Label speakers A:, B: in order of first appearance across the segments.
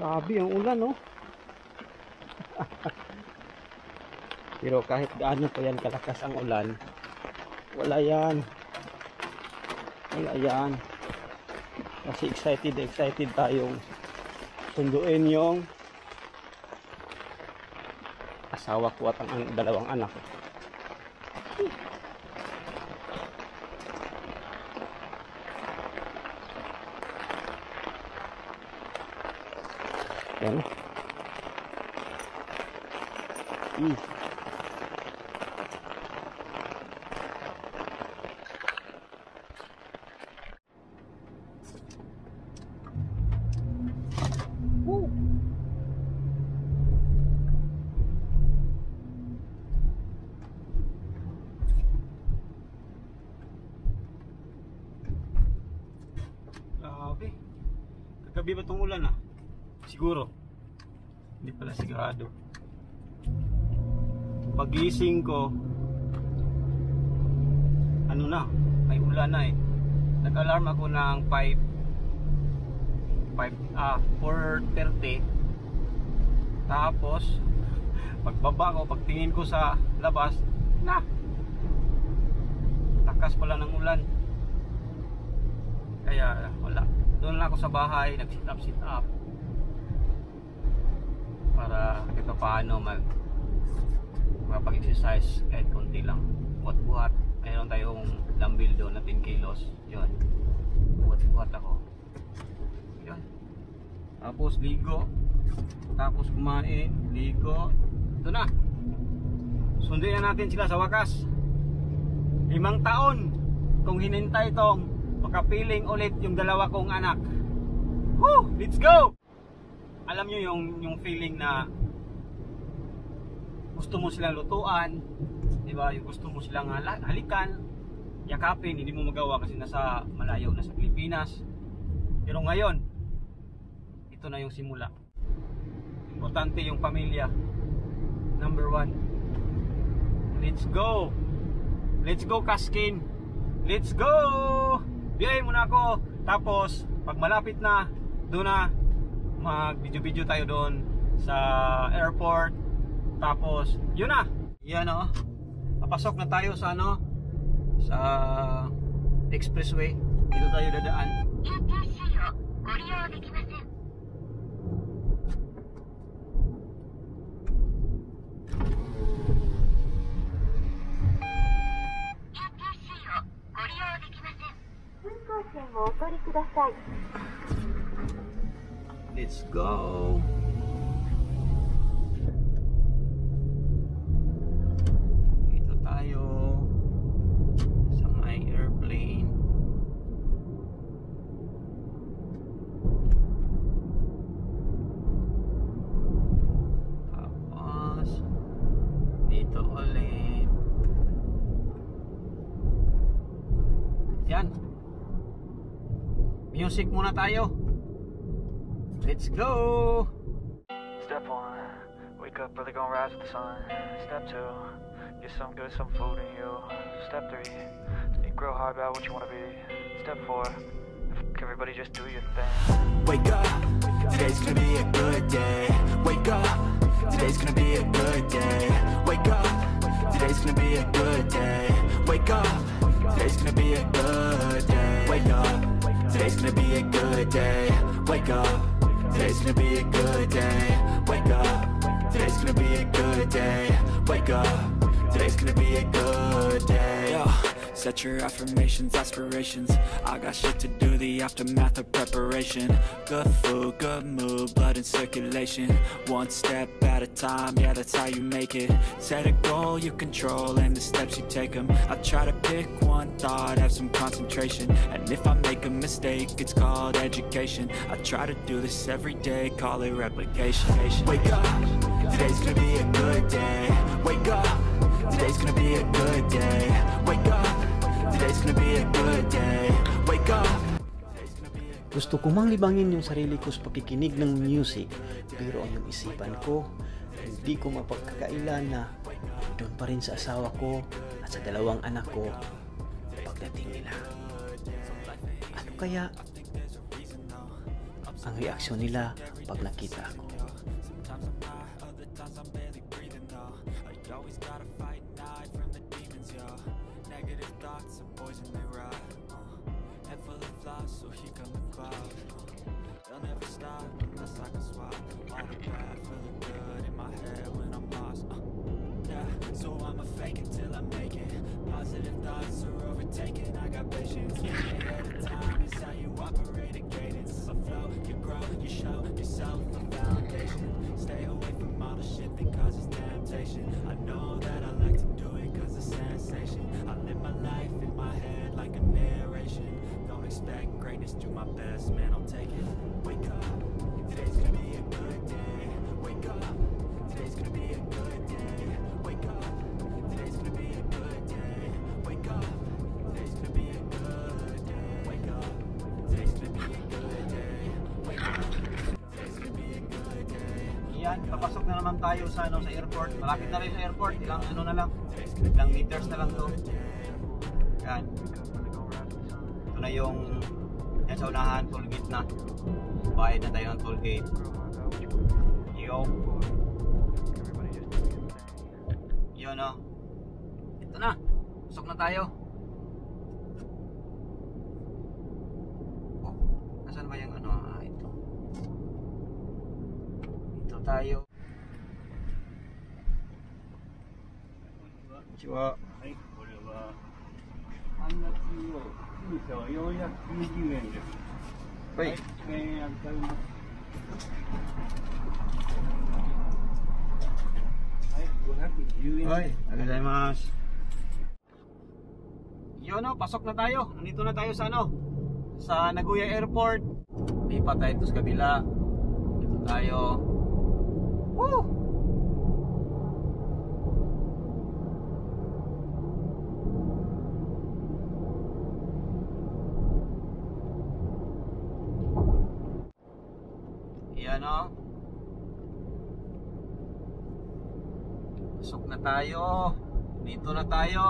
A: Grabe ang ulan, no? Pero kahit gaano pa yan kalakas ang ulan, wala yan. Wala yan. Kasi excited tayong sunduin yung asawa ko at ang dalawang anak ko. Yan. Grabe. Kagabi ba itong ulan Siguro. Hindi pala sigurado. Pagising ko, ano na, may ulan na Nag-alarm ako ng 4:30. Tapos pagbaba ko, pagtingin ko sa labas, takas pala ng ulan. Kaya wala. Doon lang ako sa bahay, nag-sit up para kahit paano mapag-exercise kahit konti lang. Buhat-buhat. Mayroon tayong dumbbell doon na 10 kilos. Yun. Buhat-buhat ako. Yun. Tapos ligo. Tapos kumain. Ligo. Ito na. Sundin na natin sila sa wakas. 5 taon kung hinintay itong makapiling ulit yung dalawa kong anak. Woo! Let's go! Alam nyo yung feeling na gusto mo silang lutuan, diba? Yung gusto mo silang halikan, yakapin, hindi mo magawa kasi nasa malayo, nasa Pilipinas. Pero ngayon, ito na yung simula. Importante yung pamilya. Number 1. Let's go! Let's go, Kaskin! Let's go! Biyahin muna ako. Tapos, pag malapit na, doon na mag-video-video tayo doon sa airport. Tapos, yun na. Yan papasok na tayo sa sa expressway. Dito tayo dadaan. Let's go. Dito tayo sa may airplane. Tapos dito ulit. Yan. Music muna tayo. Let's go!
B: Step 1, wake up early, gonna rise with the sun. Step 2, get some good, some food in you. Step 3, think real hard about what you wanna be. Step 4, everybody just do your thing.
C: Wake up, today's gonna be a good day. Wake up, today's gonna be a good day. Wake up, today's gonna be a good day. Wake up, today's gonna be a good day. Wake up, today's gonna be a good day. Wake up. Today's gonna be a good day. Wake up. Today's gonna be a good day. Wake up. Today's gonna be a good day. Yo, set your affirmations, aspirations. I got shit to do, the aftermath of preparation. Good food, good mood, blood in circulation. One step at a time, yeah, that's how you make it. Set a goal you control and the steps you take them. I try to pick one thought, have some concentration. And if I make a mistake, it's called education. I try to do this every day, call it replication. Wake up, today's gonna be a good day. Wake up, today's gonna be a good day. Wake up, today's gonna be a good day. Wake up.
A: Gusto ko mang libangin yung sarili ko sa pakikinig ng music, pero ang yung isipan ko, hindi ko mapagkakailan na doon pa rin sa asawa ko at sa dalawang anak ko pagdating nila. Ano kaya ang reaksyon nila pag nakita ako.
C: Sometimes I'm not, other times I'm barely breathing though. I always gotta fight and hide from the demons, yo. Negative thoughts are poison, they rot. Head full of flaws, so here come the clouds. They'll never stop unless I can swap all the bad for the good in my head when I'm lost. Yeah, so I'ma fake it till I make it. Positive thoughts are overtaken, I got patience. Ahead of time is how you operate a cadence. A flow, you grow, you show yourself a foundation. Stay away from all the shit that causes temptation. I know that I like to do it cause it's sensation. I live my life in my head like a narration. Don't expect greatness, do my best, man, I'll take it. Wake up, today's gonna be a good day. Wake up, today's gonna be a good day. Wake up, today's gonna be a good day. Wake up, today's gonna be a good day. Wake up, today's gonna be a good day. Wake up, today's gonna be a good day.
A: Yan, papasok na naman tayo sa sa airport. Malapit na rin sa airport. Ilang na lang. Ilang meters na lang to. Yan. Ito na yung yan sa unahan, toll gate na. Bayad na tayo ng toll gate. Yo. Yun o. Ito na. Pasok na tayo. Oh, nasan ba yung ano? Ito. Ito tayo. Konnichiwa.
D: はい、これは半夏を通車は490円です。
A: はい。
D: 1000円預かります。はい、510円。
A: Ay, nagdaymas. Yun o, pasok na tayo. Nandito na tayo sa sa Nagoya Airport. Lipat tayo ito sa kabila. Dito tayo. Woo! Yan o. Pasok na tayo. Dito na tayo.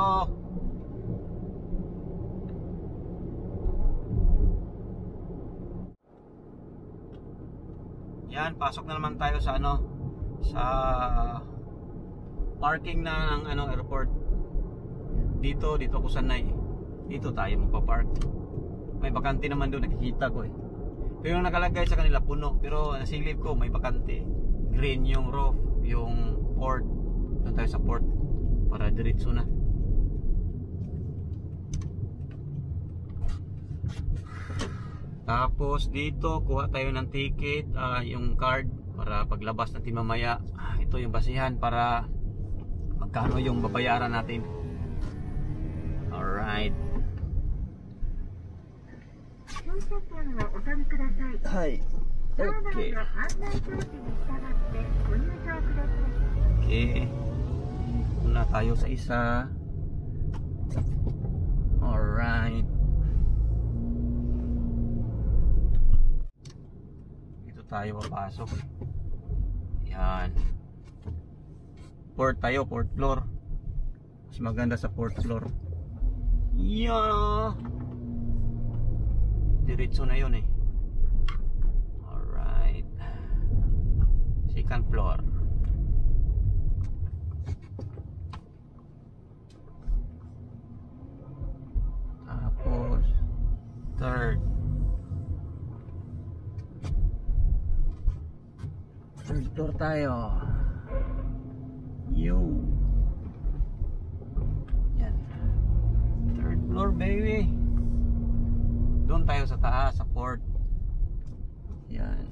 A: Yan, pasok na naman tayo sa sa parking na ng airport. Dito ako sanay. Dito tayo magpa-park. May bakante naman doon, nakikita ko eh. Pero yung nakalagay sa kanila puno, pero nasilip ko may bakante. Green yung roof, yung port. Doon tayo sa port para diretso na. Tapos dito kuha tayo ng ticket, yung card para paglabas natin mamaya. Ito yung basihan para magkano yung babayaran natin. Alright. Hi. Okay. Okay. Muna tayo sa isa. Alright. Dito tayo papasok. Yan. Port tayo, port floor. Mas maganda sa port floor. Yeah. Diretso na yun eh. Alright. Second floor. Tapos third floor tayo. Yo. Yan. Third floor baby. Doon tayo sa taas, sa port. Yan.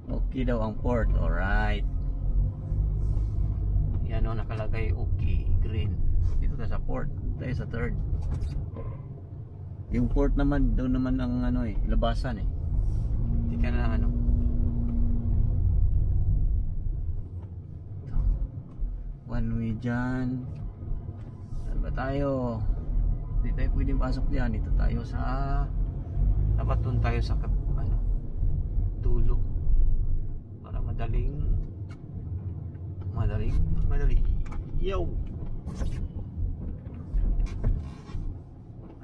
A: Okay daw ang port. Alright. Yan o, nakalagay okay, green. Dito tayo sa port. Tayo sa third. Yung port naman, doon naman ang labasan eh. Hindi ka na one way dyan. Saan ba tayo? Hindi tayo pwedeng pasok dyan. Dito tayo sa dapat doon tayo sa dulo para madali. Yo!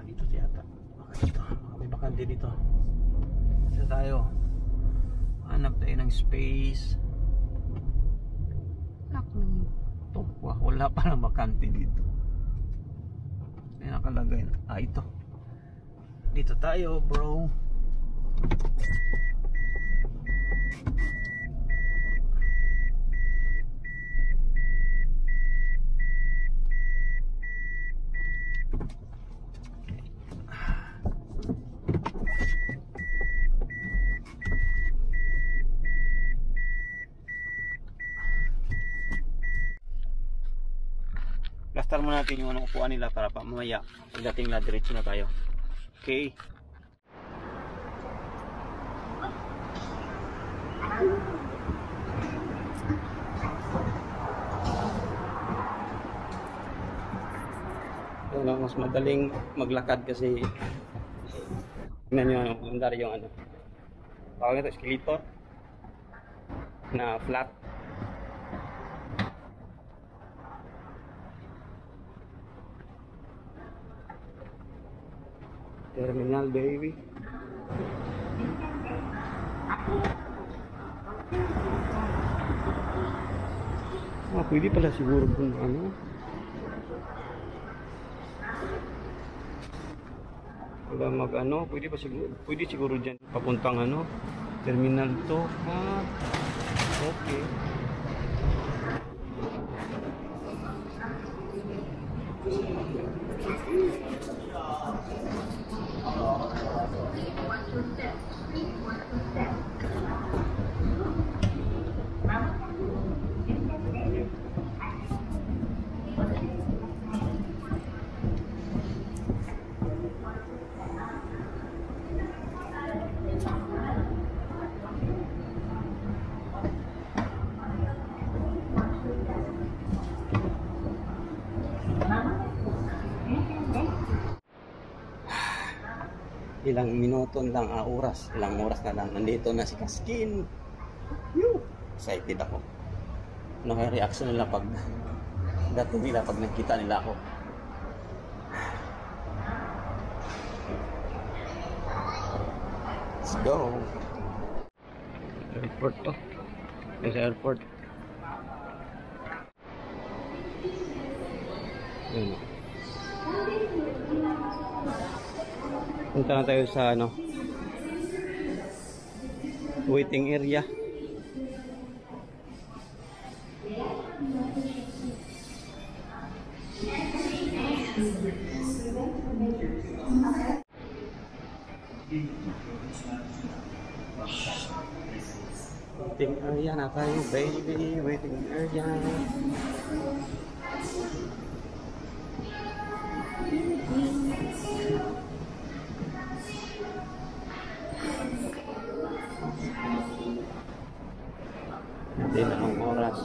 A: Dito yata. Baka dito. Baka may bakante dito. Dito tayo. Hanap tayo ng space.
E: Lock naman.
A: Ito, wala pa na bakante dito. May nakalagay na. Ito. Dito tayo, bro. Plaster mo natin yung anong upuan nila para pa mamaya pagdating na diretso na tayo. Okay. Ito lang, mas madaling maglakad kasi tingnan nyo yung dari yung ano tawag ito, escalator na flat. Terminal, baby. Pwede pala siguro kung ano. Wala mag ano, pwede siguro dyan papuntang ano, terminal to. Okay. Ilang minuto lang, ilang oras na lang nandito na si Kaskin. Excited ako. Ano kaya reaction nila pag nakita nila ako? Let's go. Airport to. Yung sa airport. Yun. Punta na tayo sa ano, waiting area. Waiting area na tayo, baby. Waiting area. Hindi na ang oras.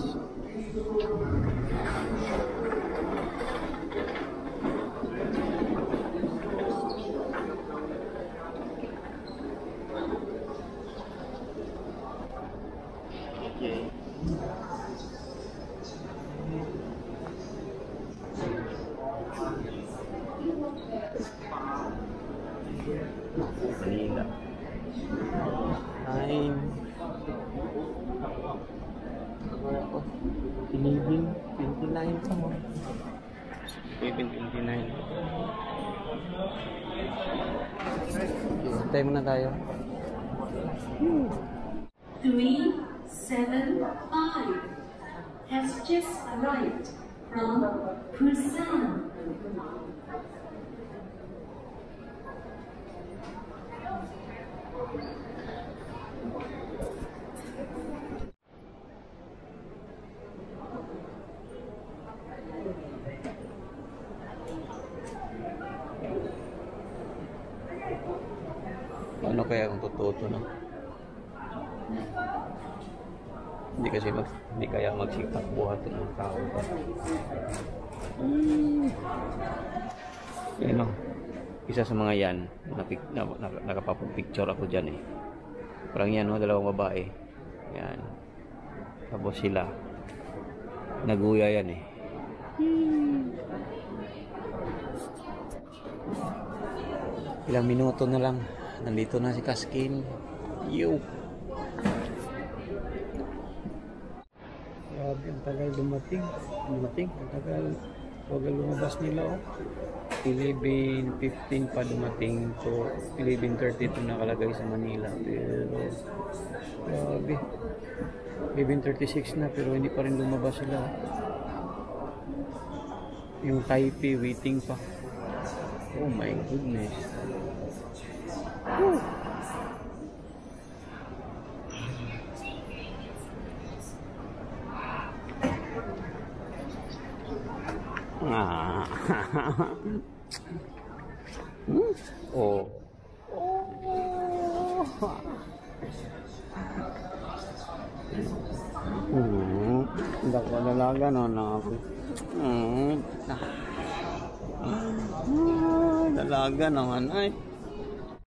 A: Okay. Manila. Time. 11:29 pa mo. 11:29. Tayo muna tayo.
F: 375 has just arrived from Busan.
A: Ano kaya kung totoo to, no? Hindi kaya magsikap buhat ng tao. Ano? Isa sa mga yan, nakapapag-picture ako dyan eh. Parang yan, no? Dalawang babae. Yan. Tapos sila. Naguya yan eh. Ilang minuto na lang. Nandito na si Kaskin. Yo! tagal dumating. Ang tagal. Huwag lumabas nila, oh. 11:15 pa dumating to 11:30 ito nakalagay sa Manila. Pero grabe. 11:36 na pero hindi pa rin lumabas sila. Yung Taipei waiting pa. Oh my goodness. Woo! Ah. Oh. Hindi ko dalaga no na ako. Dalaga naman ay.